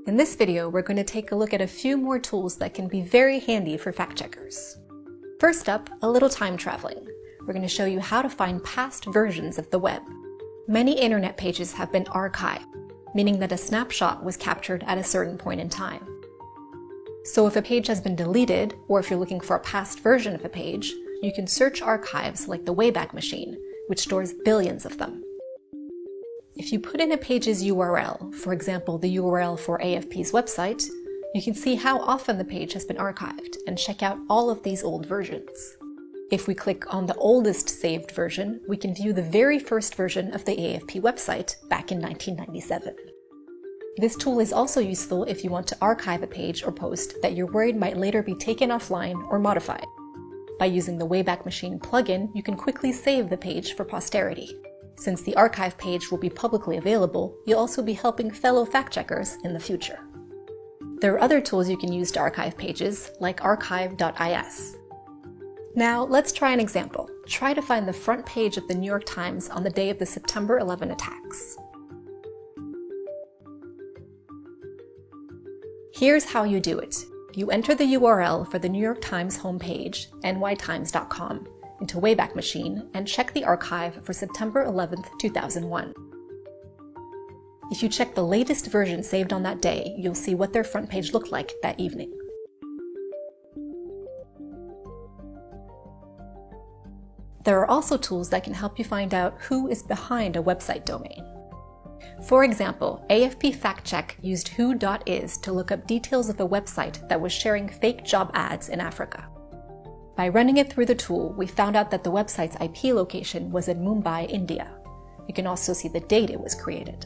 In this video, we're going to take a look at a few more tools that can be very handy for fact-checkers. First up, a little time traveling. We're going to show you how to find past versions of the web. Many internet pages have been archived, meaning that a snapshot was captured at a certain point in time. So if a page has been deleted, or if you're looking for a past version of a page, you can search archives like the Wayback Machine, which stores billions of them. If you put in a page's URL, for example the URL for AFP's website, you can see how often the page has been archived and check out all of these old versions. If we click on the oldest saved version, we can view the very first version of the AFP website back in 1997. This tool is also useful if you want to archive a page or post that you're worried might later be taken offline or modified. By using the Wayback Machine plugin, you can quickly save the page for posterity. Since the archive page will be publicly available, you'll also be helping fellow fact-checkers in the future. There are other tools you can use to archive pages, like archive.is. Now, let's try an example. Try to find the front page of the New York Times on the day of the September 11 attacks. Here's how you do it. You enter the URL for the New York Times homepage, nytimes.com, into Wayback Machine and check the archive for September 11, 2001. If you check the latest version saved on that day, you'll see what their front page looked like that evening. There are also tools that can help you find out who is behind a website domain. For example, AFP Fact Check used who.is to look up details of a website that was sharing fake job ads in Africa. By running it through the tool, we found out that the website's IP location was in Mumbai, India. You can also see the date it was created.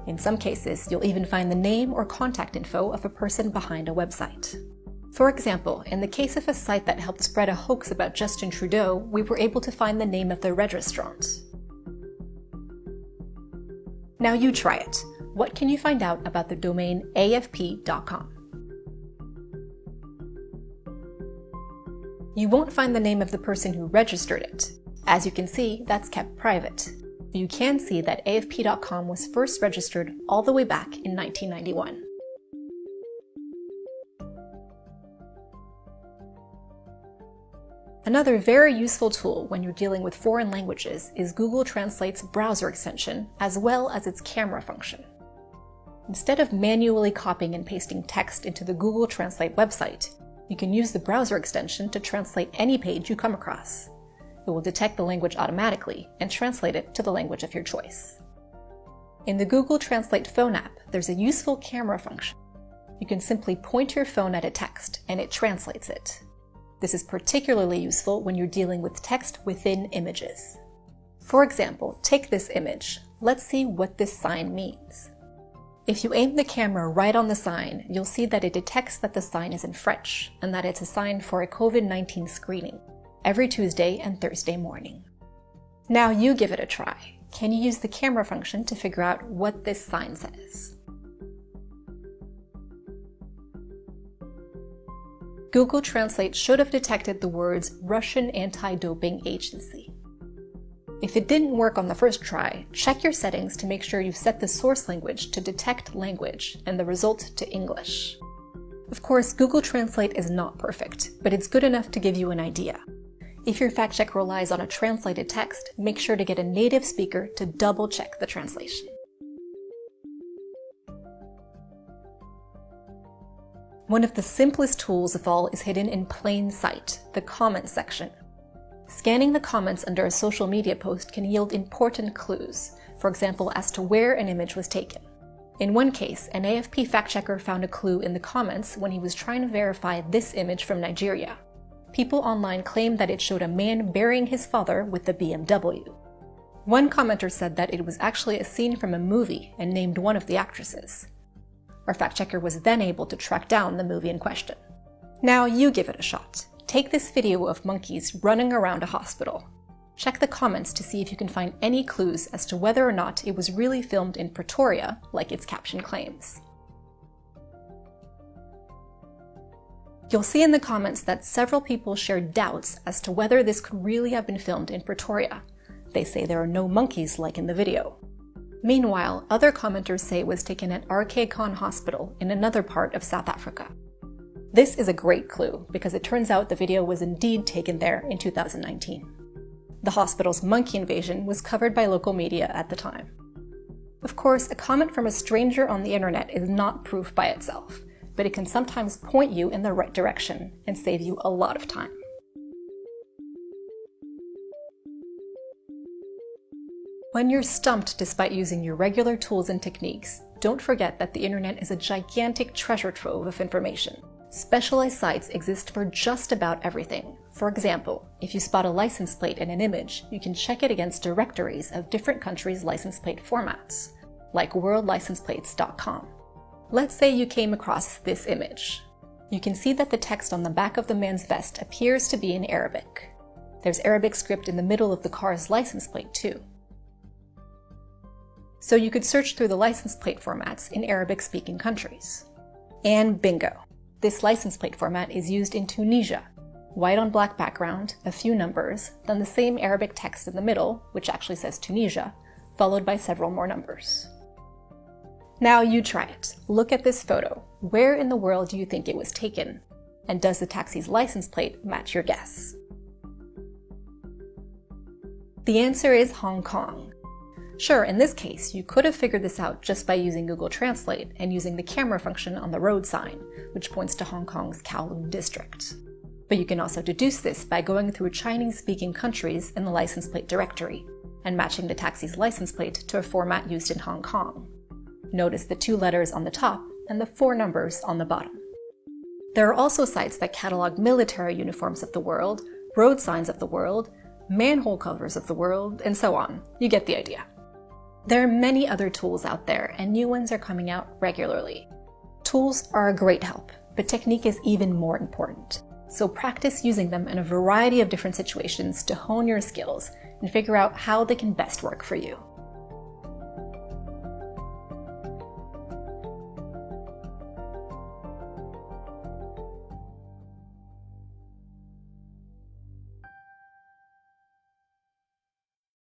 In some cases, you'll even find the name or contact info of a person behind a website. For example, in the case of a site that helped spread a hoax about Justin Trudeau, we were able to find the name of the registrant. Now you try it. What can you find out about the domain afp.com? You won't find the name of the person who registered it. As you can see, that's kept private. You can see that afp.com was first registered all the way back in 1991. Another very useful tool when you're dealing with foreign languages is Google Translate's browser extension, as well as its camera function. Instead of manually copying and pasting text into the Google Translate website, you can use the browser extension to translate any page you come across. It will detect the language automatically and translate it to the language of your choice. In the Google Translate phone app, there's a useful camera function. You can simply point your phone at a text and it translates it. This is particularly useful when you're dealing with text within images. For example, take this image. Let's see what this sign means. If you aim the camera right on the sign, you'll see that it detects that the sign is in French and that it's a sign for a COVID-19 screening every Tuesday and Thursday morning. Now you give it a try. Can you use the camera function to figure out what this sign says? Google Translate should have detected the words Russian Anti-Doping Agency. If it didn't work on the first try, check your settings to make sure you've set the source language to detect language and the result to English. Of course, Google Translate is not perfect, but it's good enough to give you an idea. If your fact check relies on a translated text, make sure to get a native speaker to double-check the translation. One of the simplest tools of all is hidden in plain sight, the comments section. Scanning the comments under a social media post can yield important clues, for example as to where an image was taken. In one case, an AFP fact-checker found a clue in the comments when he was trying to verify this image from Nigeria. People online claimed that it showed a man burying his father with the BMW. One commenter said that it was actually a scene from a movie and named one of the actresses. Our fact-checker was then able to track down the movie in question. Now you give it a shot. Take this video of monkeys running around a hospital. Check the comments to see if you can find any clues as to whether or not it was really filmed in Pretoria, like its caption claims. You'll see in the comments that several people shared doubts as to whether this could really have been filmed in Pretoria. They say there are no monkeys like in the video. Meanwhile, other commenters say it was taken at RK Khan Hospital in another part of South Africa. This is a great clue because it turns out the video was indeed taken there in 2019. The hospital's monkey invasion was covered by local media at the time. Of course, a comment from a stranger on the internet is not proof by itself, but it can sometimes point you in the right direction and save you a lot of time. When you're stumped despite using your regular tools and techniques, don't forget that the internet is a gigantic treasure trove of information. Specialized sites exist for just about everything. For example, if you spot a license plate in an image, you can check it against directories of different countries' license plate formats, like worldlicenseplates.com. Let's say you came across this image. You can see that the text on the back of the man's vest appears to be in Arabic. There's Arabic script in the middle of the car's license plate too. So you could search through the license plate formats in Arabic-speaking countries. And bingo! This license plate format is used in Tunisia. White on black background, a few numbers, then the same Arabic text in the middle, which actually says Tunisia, followed by several more numbers. Now you try it. Look at this photo. Where in the world do you think it was taken? And does the taxi's license plate match your guess? The answer is Hong Kong. Sure, in this case, you could have figured this out just by using Google Translate and using the camera function on the road sign, which points to Hong Kong's Kowloon district. But you can also deduce this by going through Chinese-speaking countries in the license plate directory and matching the taxi's license plate to a format used in Hong Kong. Notice the 2 letters on the top and the 4 numbers on the bottom. There are also sites that catalog military uniforms of the world, road signs of the world, manhole covers of the world, and so on. You get the idea. There are many other tools out there, and new ones are coming out regularly. Tools are a great help, but technique is even more important. So practice using them in a variety of different situations to hone your skills and figure out how they can best work for you.